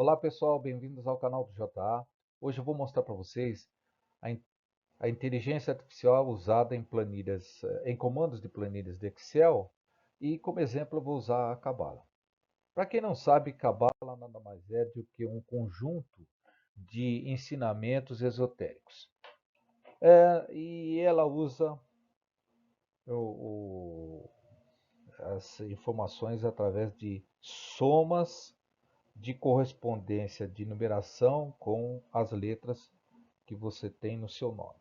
Olá pessoal, bem-vindos ao canal do JA. Hoje eu vou mostrar para vocês a, a inteligência artificial usada em planilhas, em comandos de planilhas de Excel e como exemplo eu vou usar a Cabala. Para quem não sabe, Cabala nada mais é do que um conjunto de ensinamentos esotéricos. E ela usa o, as informações através de somas de correspondência de numeração com as letras que você tem no seu nome,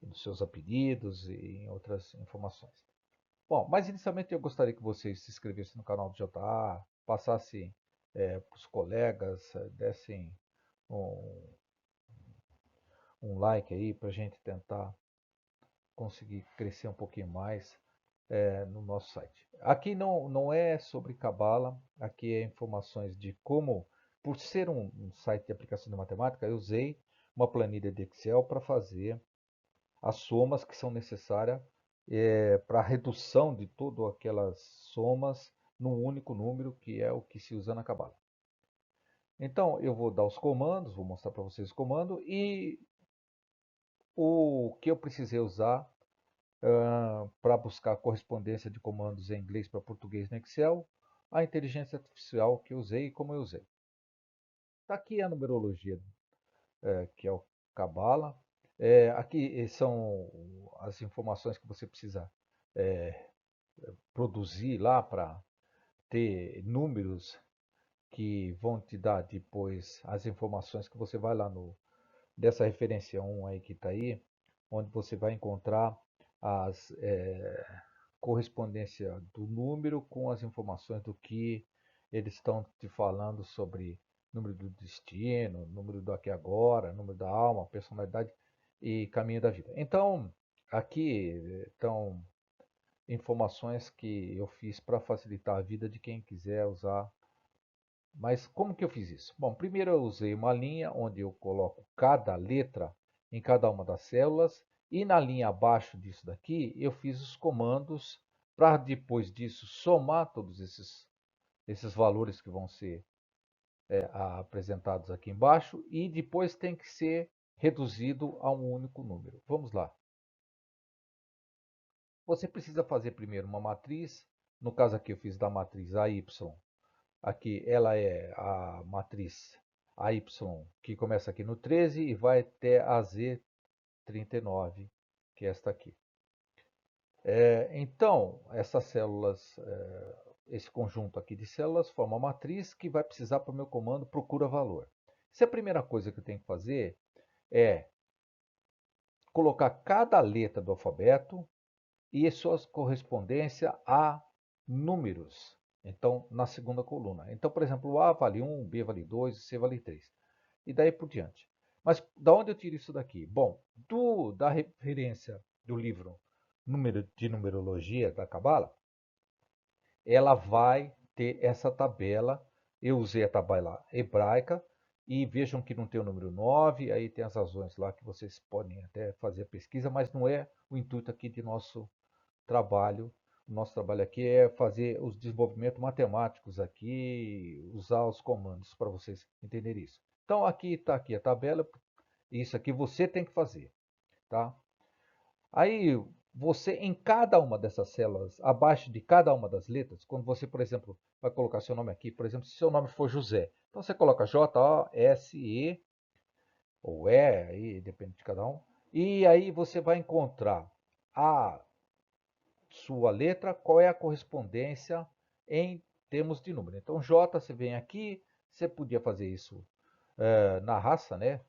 nos seus apelidos e em outras informações. Bom, mas inicialmente eu gostaria que vocês se inscrevessem no canal do JA, passassem para os colegas, dessem um, um like aí para a gente tentar conseguir crescer um pouquinho mais no nosso site. Aqui não é sobre cabala, aqui é informações de como, por ser um site de aplicação de matemática, eu usei uma planilha de Excel para fazer as somas que são necessárias para a redução de todas aquelas somas num único número, que é o que se usa na cabala. Então, eu vou dar os comandos, vou mostrar para vocês o comando e o que eu precisei usar para buscar correspondência de comandos em inglês para português no Excel, a inteligência artificial que eu usei e como eu usei. Está aqui a numerologia, que é o Cabala. Aqui são as informações que você precisa é, produzir lá para ter números que vão te dar depois as informações que você vai lá no dessa referência 1 aí que está aí, onde você vai encontrar as correspondência do número com as informações do que eles estão te falando sobre número do destino, número do aqui e agora, número da alma, personalidade e caminho da vida. Então, aqui estão informações que eu fiz para facilitar a vida de quem quiser usar. Mas como que eu fiz isso? Bom, primeiro eu usei uma linha onde eu coloco cada letra em cada uma das células e na linha abaixo disso daqui eu fiz os comandos para depois disso somar todos esses valores que vão ser apresentados aqui embaixo e depois tem que ser reduzido a um único número. Vamos lá. Você precisa fazer primeiro uma matriz, no caso aqui eu fiz da matriz AY. Aqui ela é a matriz AY, que começa aqui no 13 e vai até a Z39, que é esta aqui. Então, essas células, esse conjunto aqui de células forma uma matriz que vai precisar para o meu comando procura valor. Se a primeira coisa que eu tenho que fazer é colocar cada letra do alfabeto e suas correspondência a números. Então, na segunda coluna. Então, por exemplo, o A vale 1, o B vale 2, o C vale 3. E daí por diante. Mas da onde eu tiro isso daqui? Bom, da referência do livro de numerologia da Cabala, ela vai ter essa tabela. Eu usei a tabela hebraica e vejam que não tem o número 9, aí tem as razões lá que vocês podem até fazer a pesquisa, mas não é o intuito aqui de nosso trabalho. O nosso trabalho aqui é fazer os desenvolvimentos matemáticos aqui, usar os comandos para vocês entenderem isso. Então aqui está aqui a tabela, isso aqui você tem que fazer, tá? Aí você em cada uma dessas células, abaixo de cada uma das letras, quando você, por exemplo, vai colocar seu nome aqui, por exemplo, se seu nome for José, então você coloca J-O-S-E ou E, aí depende de cada um, e aí você vai encontrar a sua letra, qual é a correspondência em termos de número. Então, J, você vem aqui, você podia fazer isso na raça, né?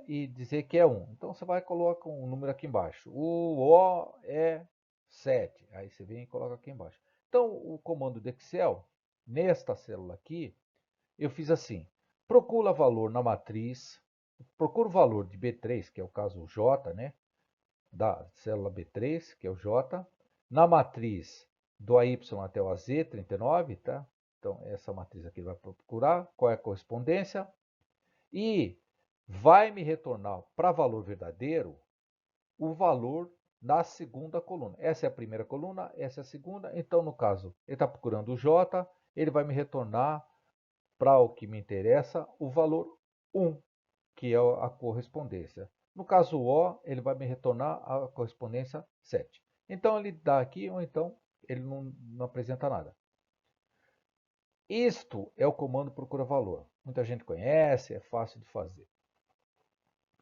E dizer que é 1. Então, você vai e coloca um número aqui embaixo. O O é 7. Aí você vem e coloca aqui embaixo. Então, o comando do Excel, nesta célula aqui, eu fiz assim. Procura valor na matriz, procura o valor de B3, que é o caso J, né? Da célula B3, que é o J, na matriz do AY até o AZ39, tá? Então, essa matriz aqui vai procurar qual é a correspondência e vai me retornar para valor verdadeiro o valor na segunda coluna. Essa é a primeira coluna, essa é a segunda. Então, no caso, ele está procurando o J, ele vai me retornar para o que me interessa, o valor 1, que é a correspondência. No caso O, ele vai me retornar a correspondência 7. Então ele dá aqui, ou então ele não apresenta nada. Isto é o comando procura valor. Muita gente conhece, é fácil de fazer.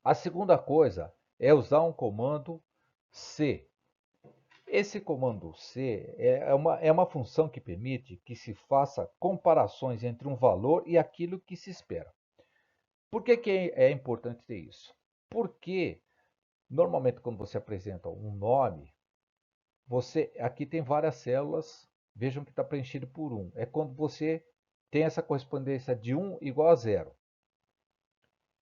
A segunda coisa é usar um comando C. Esse comando C é uma função que permite que se faça comparações entre um valor e aquilo que se espera. Por que é importante ter isso? Porque normalmente quando você apresenta um nome, aqui tem várias células, vejam que está preenchido por 1. É quando você tem essa correspondência de 1 igual a 0.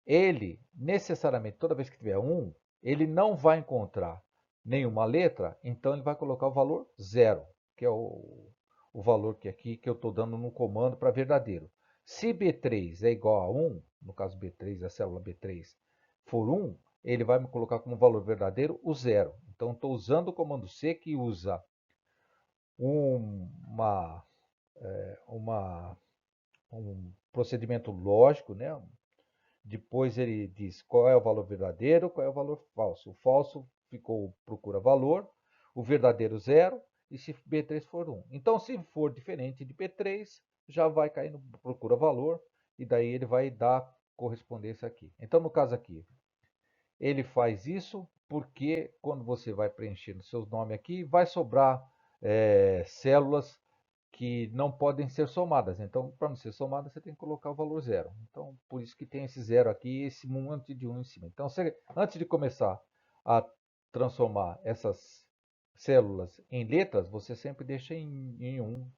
Ele, necessariamente, toda vez que tiver 1, ele não vai encontrar nenhuma letra, então ele vai colocar o valor 0, que é o valor que aqui que eu estou dando no comando para verdadeiro. Se B3 é igual a 1, no caso B3, a célula B3 for 1, ele vai me colocar como valor verdadeiro o 0. Então estou usando o comando C que usa um procedimento lógico, né? Depois ele diz qual é o valor verdadeiro, qual é o valor falso. O falso ficou procura valor, o verdadeiro 0, e se B3 for 1. Então, se for diferente de B3, já vai cair no procura valor, e daí ele vai dar correspondência aqui. Então, no caso aqui, ele faz isso porque quando você vai preenchendo seus nomes aqui, vai sobrar células que não podem ser somadas. Então, para não ser somada, você tem que colocar o valor 0. Então, por isso que tem esse 0 aqui e esse monte de 1 em cima. Então, antes de começar a transformar essas células em letras, você sempre deixa em 1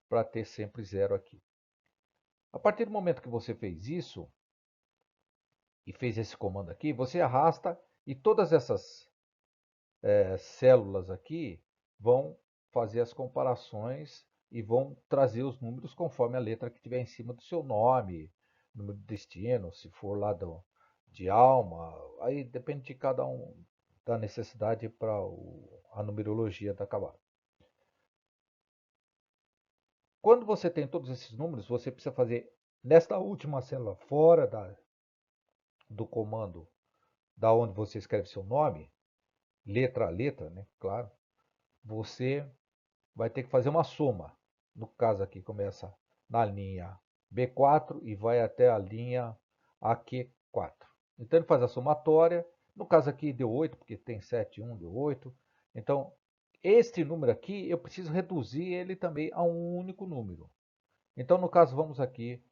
para ter sempre 0 aqui. A partir do momento que você fez isso e fez esse comando aqui, você arrasta e todas essas células aqui vão fazer as comparações e vão trazer os números conforme a letra que tiver em cima do seu nome, número de destino, se for lá de alma, aí depende de cada um da necessidade para a numerologia da Kabbalah. Quando você tem todos esses números, você precisa fazer nesta última célula fora do comando da onde você escreve seu nome, letra a letra, né? Claro, você vai ter que fazer uma soma. No caso aqui começa na linha B4 e vai até a linha AQ4. Então ele faz a somatória. No caso aqui deu 8, porque tem 7 e 1, deu 8. Então este número aqui eu preciso reduzir ele também a um único número. Então no caso vamos aqui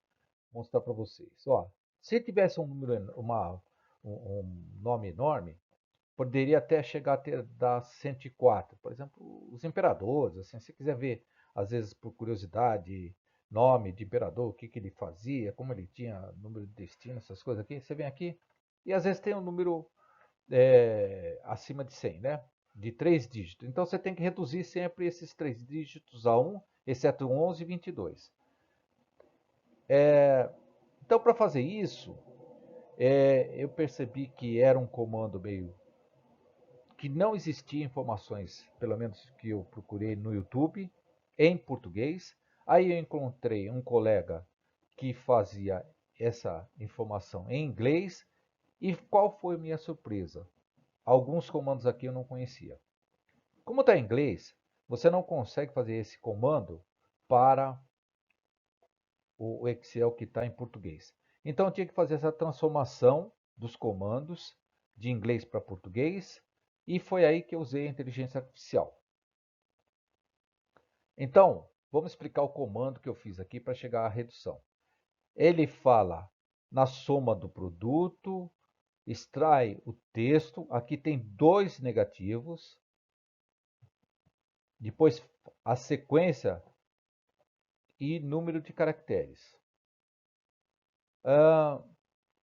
mostrar para vocês. Ó, se tivesse um número, um nome enorme, poderia até chegar a ter dar 104. Por exemplo, os imperadores, assim, se você quiser ver, às vezes por curiosidade, nome de imperador, o que ele fazia, como ele tinha número de destino, essas coisas aqui, você vem aqui e às vezes tem um número acima de 100, né? De 3 dígitos. Então você tem que reduzir sempre esses 3 dígitos a 1, exceto 11 e 22. Então para fazer isso, eu percebi que era um comando meio que não existia informações, pelo menos que eu procurei no YouTube, em português. Aí eu encontrei um colega que fazia essa informação em inglês. E qual foi a minha surpresa? Alguns comandos aqui eu não conhecia. Como está em inglês, você não consegue fazer esse comando para o Excel que está em português. Então eu tinha que fazer essa transformação dos comandos de inglês para português. E foi aí que eu usei a inteligência artificial. Então, vamos explicar o comando que eu fiz aqui para chegar à redução. Ele fala na soma do produto, extrai o texto, aqui tem 2 negativos, depois a sequência e número de caracteres.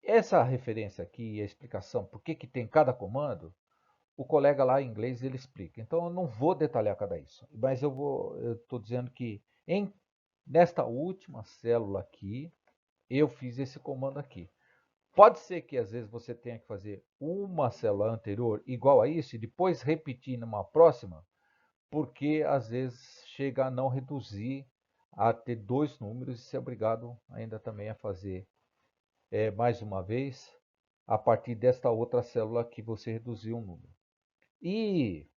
Essa referência aqui, a explicação por que tem cada comando, o colega lá em inglês ele explica. Então eu não vou detalhar cada isso, mas eu estou dizendo que nesta última célula aqui, eu fiz esse comando aqui. Pode ser que às vezes você tenha que fazer uma célula anterior igual a isso e depois repetir numa próxima, porque às vezes chega a não reduzir a ter dois números e ser obrigado ainda também a fazer mais uma vez a partir desta outra célula que você reduziu um número. E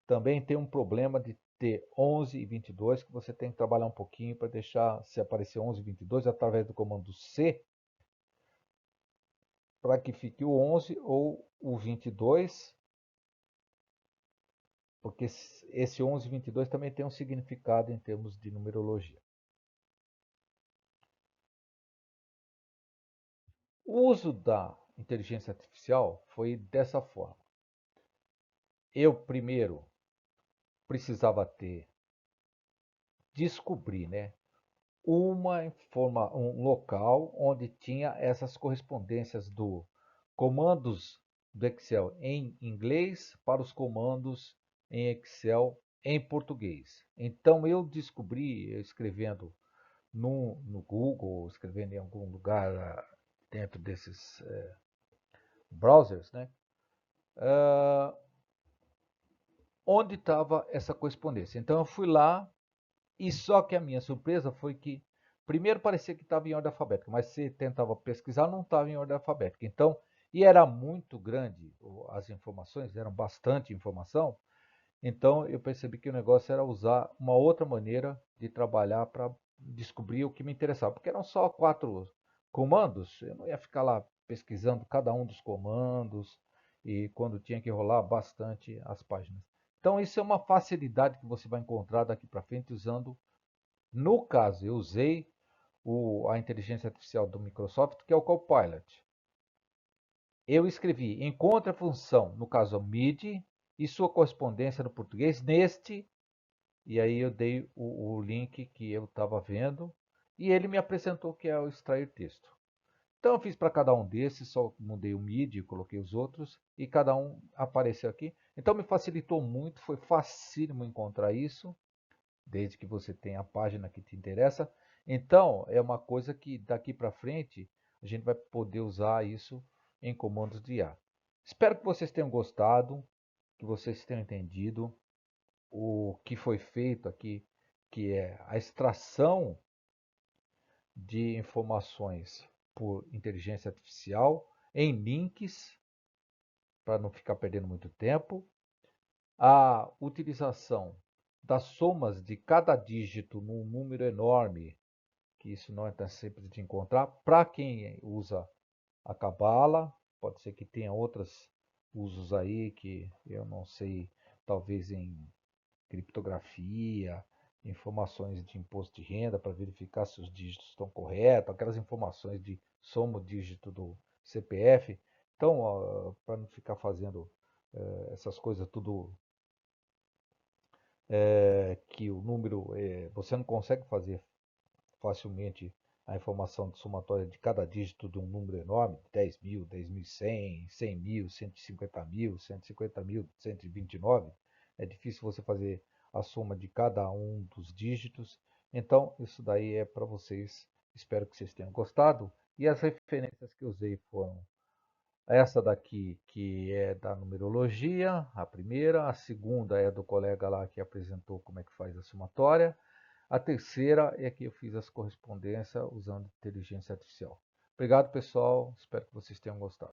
também tem um problema de ter 11 e 22 que você tem que trabalhar um pouquinho para deixar se aparecer 11 e 22 através do comando C para que fique o 11 ou o 22, porque esse 11 e 22 também tem um significado em termos de numerologia. O uso da inteligência artificial foi dessa forma. Eu primeiro precisava descobrir, né, um local onde tinha essas correspondências do comandos do Excel em inglês para os comandos em Excel em português. Então eu descobri, escrevendo no Google, escrevendo em algum lugar dentro desses browsers, né, onde estava essa correspondência. Então eu fui lá e só que a minha surpresa foi que primeiro parecia que estava em ordem alfabética, mas se tentava pesquisar não estava em ordem alfabética. Então, e era muito grande as informações, eram bastante informação. Então eu percebi que o negócio era usar uma outra maneira de trabalhar para descobrir o que me interessava, porque eram só 4 comandos, eu não ia ficar lá pesquisando cada um dos comandos e quando tinha que rolar bastante as páginas. Então isso é uma facilidade que você vai encontrar daqui para frente usando, no caso, eu usei a inteligência artificial do Microsoft, que é o Copilot. Eu escrevi, encontre a função, no caso a MIDI, e sua correspondência no português neste, e aí eu dei o link que eu estava vendo, e ele me apresentou que é o extrair texto. Então eu fiz para cada um desses, só mudei o MIDI, coloquei os outros, e cada um apareceu aqui. Então me facilitou muito, foi facílimo encontrar isso, desde que você tenha a página que te interessa. Então é uma coisa que daqui para frente a gente vai poder usar isso em comandos de IA. Espero que vocês tenham gostado, que vocês tenham entendido o que foi feito aqui, que é a extração de informações por inteligência artificial em links, para não ficar perdendo muito tempo, a utilização das somas de cada dígito num número enorme, que isso não é tão simples de encontrar, para quem usa a Cabala, pode ser que tenha outros usos aí que eu não sei, talvez em criptografia, informações de imposto de renda para verificar se os dígitos estão corretos, aquelas informações de soma o dígito do CPF. Então, para não ficar fazendo essas coisas tudo que o número você não consegue fazer facilmente a informação de somatória de cada dígito de um número enorme, 10 mil, 10.100, 100 mil, 150 mil, 150 mil, 129. É difícil você fazer a soma de cada um dos dígitos. Então, isso daí é para vocês. Espero que vocês tenham gostado. E as referências que eu usei foram essa daqui, que é da numerologia, a primeira. A segunda é do colega lá que apresentou como é que faz a somatória. A terceira é que eu fiz as correspondências usando inteligência artificial. Obrigado, pessoal. Espero que vocês tenham gostado.